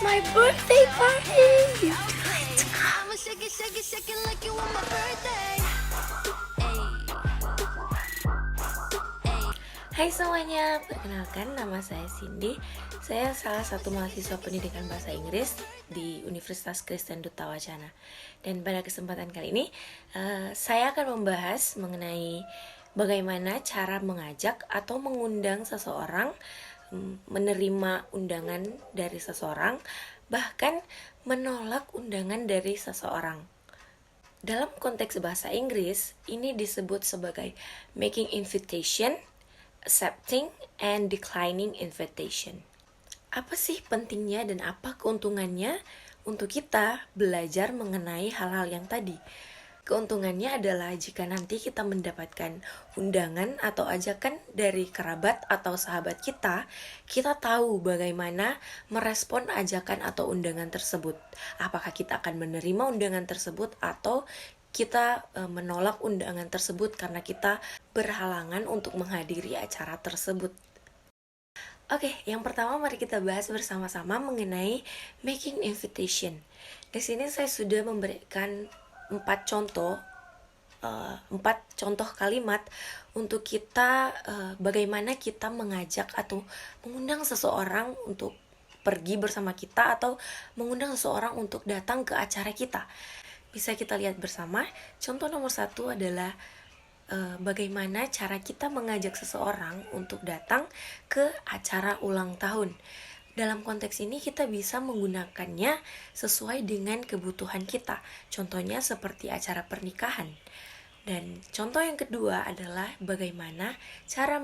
It's my birthday party. You like to come? I'ma shake it, shake it, shake it like you want my birthday. Hai semuanya, perkenalkan nama saya Cindy. Saya salah satu mahasiswa pendidikan bahasa Inggris di Universitas Kristen Duta Wacana. Dan pada kesempatan kali ini, saya akan membahas mengenai bagaimana cara mengajak atau mengundang seseorang, menerima undangan dari seseorang, bahkan menolak undangan dari seseorang. Dalam konteks bahasa Inggris, ini disebut sebagai making invitation, accepting, and declining invitation. Apa sih pentingnya dan apa keuntungannya untuk kita belajar mengenai hal-hal yang tadi? Keuntungannya adalah jika nanti kita mendapatkan undangan atau ajakan dari kerabat atau sahabat kita tahu bagaimana merespon ajakan atau undangan tersebut. Apakah kita akan menerima undangan tersebut atau kita menolak undangan tersebut karena kita berhalangan untuk menghadiri acara tersebut. Oke, yang pertama mari kita bahas bersama-sama mengenai making invitation. Di sini saya sudah memberikan 4 contoh kalimat untuk kita bagaimana kita mengajak atau mengundang seseorang untuk pergi bersama kita atau mengundang seseorang untuk datang ke acara kita. Bisa kita lihat bersama. Contoh nomor 1 adalah bagaimana cara kita mengajak seseorang untuk datang ke acara ulang tahun. Dalam konteks ini kita bisa menggunakannya sesuai dengan kebutuhan kita. Contohnya seperti acara pernikahan. Dan contoh yang kedua adalah bagaimana cara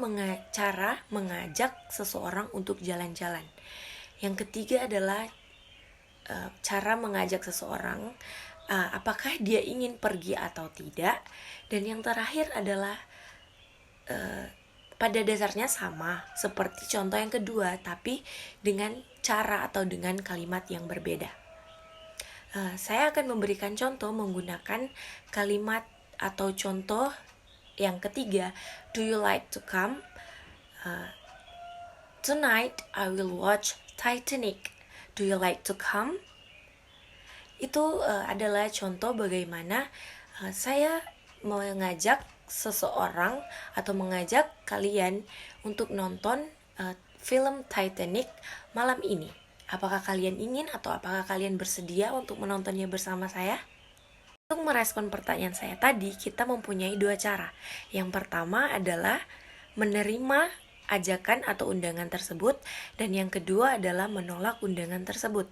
mengajak seseorang untuk jalan-jalan. Yang ketiga adalah cara mengajak seseorang apakah dia ingin pergi atau tidak. Dan yang terakhir adalah pada dasarnya sama seperti contoh yang kedua, tapi dengan cara atau dengan kalimat yang berbeda. Saya akan memberikan contoh menggunakan kalimat atau contoh yang ketiga. Do you like to come? Tonight I will watch Titanic. Do you like to come? Itu adalah contoh bagaimana saya mengajak seseorang atau mengajak kalian untuk nonton film Titanic malam ini. Apakah kalian ingin atau apakah kalian bersedia untuk menontonnya bersama saya? Untuk merespon pertanyaan saya tadi, kita mempunyai 2 cara. Yang pertama adalah menerima ajakan atau undangan tersebut, dan yang kedua adalah menolak undangan tersebut.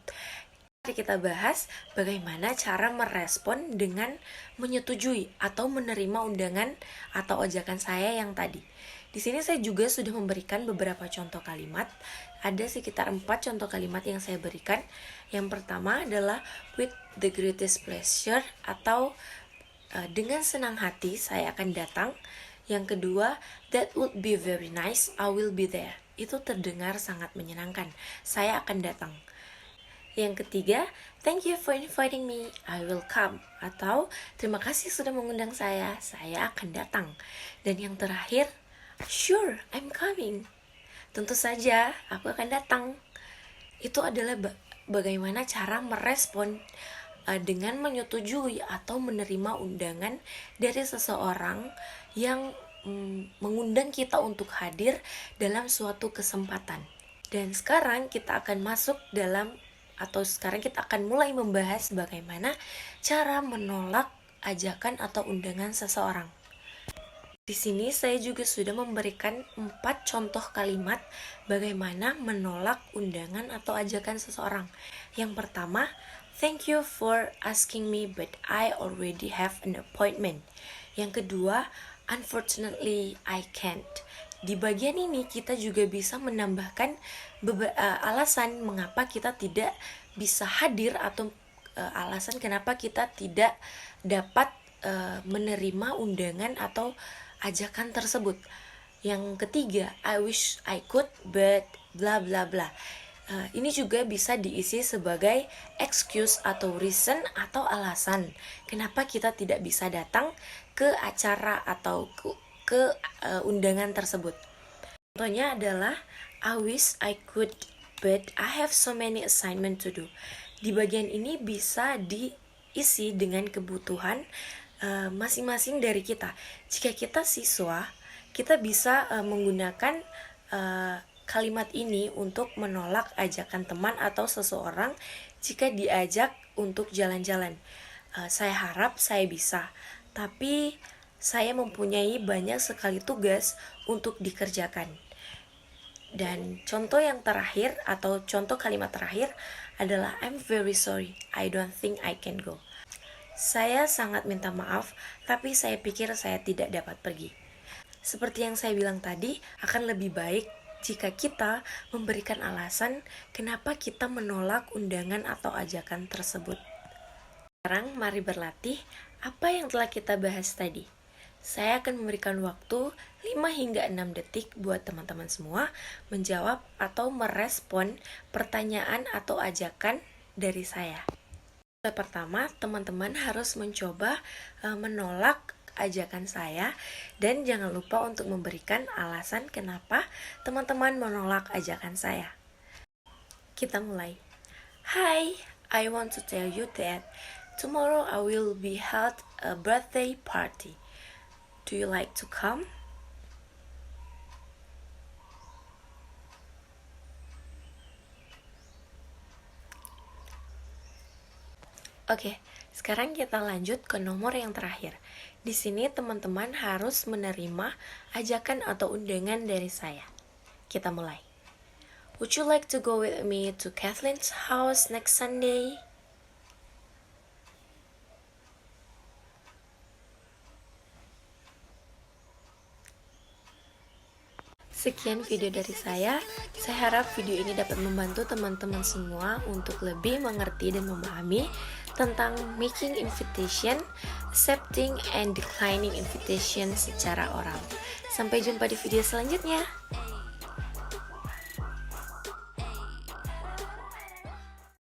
Mari kita bahas bagaimana cara merespon dengan menyetujui atau menerima undangan atau ajakan saya yang tadi. Di sini saya juga sudah memberikan beberapa contoh kalimat. Ada sekitar 4 contoh kalimat yang saya berikan. Yang pertama adalah with the greatest pleasure atau dengan senang hati saya akan datang. Yang kedua, that would be very nice, I will be there. Itu terdengar sangat menyenangkan. Saya akan datang. Yang ketiga, thank you for inviting me, I will come. Atau, terima kasih sudah mengundang saya akan datang. Dan yang terakhir, sure, I'm coming. Tentu saja, aku akan datang. Itu adalah bagaimana cara merespon dengan menyetujui atau menerima undangan dari seseorang yang mengundang kita untuk hadir dalam suatu kesempatan. Dan sekarang kita akan sekarang kita akan mulai membahas bagaimana cara menolak ajakan atau undangan seseorang. Di sini saya juga sudah memberikan 4 contoh kalimat bagaimana menolak undangan atau ajakan seseorang. Yang pertama, thank you for asking me but I already have an appointment. Yang kedua, unfortunately I can't. Di bagian ini kita juga bisa menambahkan alasan mengapa kita tidak bisa hadir atau alasan kenapa kita tidak dapat menerima undangan atau ajakan tersebut. Yang ketiga, I wish I could but bla bla bla. Ini juga bisa diisi sebagai excuse atau reason atau alasan kenapa kita tidak bisa datang ke acara atau ke undangan tersebut. Contohnya adalah I wish I could but I have so many assignment to do. Di bagian ini bisa diisi dengan kebutuhan masing-masing dari kita. Jika kita siswa, kita bisa menggunakan kalimat ini untuk menolak ajakan teman atau seseorang jika diajak untuk jalan-jalan. Saya harap saya bisa, tapi saya mempunyai banyak sekali tugas untuk dikerjakan. Dan contoh yang terakhir atau contoh kalimat terakhir adalah I'm very sorry, I don't think I can go. Saya sangat minta maaf, tapi saya pikir saya tidak dapat pergi. Seperti yang saya bilang tadi, akan lebih baik jika kita memberikan alasan kenapa kita menolak undangan atau ajakan tersebut. Sekarang mari berlatih apa yang telah kita bahas tadi. Saya akan memberikan waktu 5 hingga 6 detik buat teman-teman semua menjawab atau merespon pertanyaan atau ajakan dari saya. Pertama, teman-teman harus mencoba menolak ajakan saya dan jangan lupa untuk memberikan alasan kenapa teman-teman menolak ajakan saya. Kita mulai. Hi, I want to tell you that tomorrow I will be held a birthday party. Do you like to come? Oke, sekarang kita lanjut ke nomor yang terakhir. Di sini teman-teman harus menerima ajakan atau undangan dari saya. Kita mulai. Would you like to go with me to Kathleen's house next Sunday? Sekian video dari saya harap video ini dapat membantu teman-teman semua untuk lebih mengerti dan memahami tentang making invitation, accepting and declining invitation secara oral. Sampai jumpa di video selanjutnya.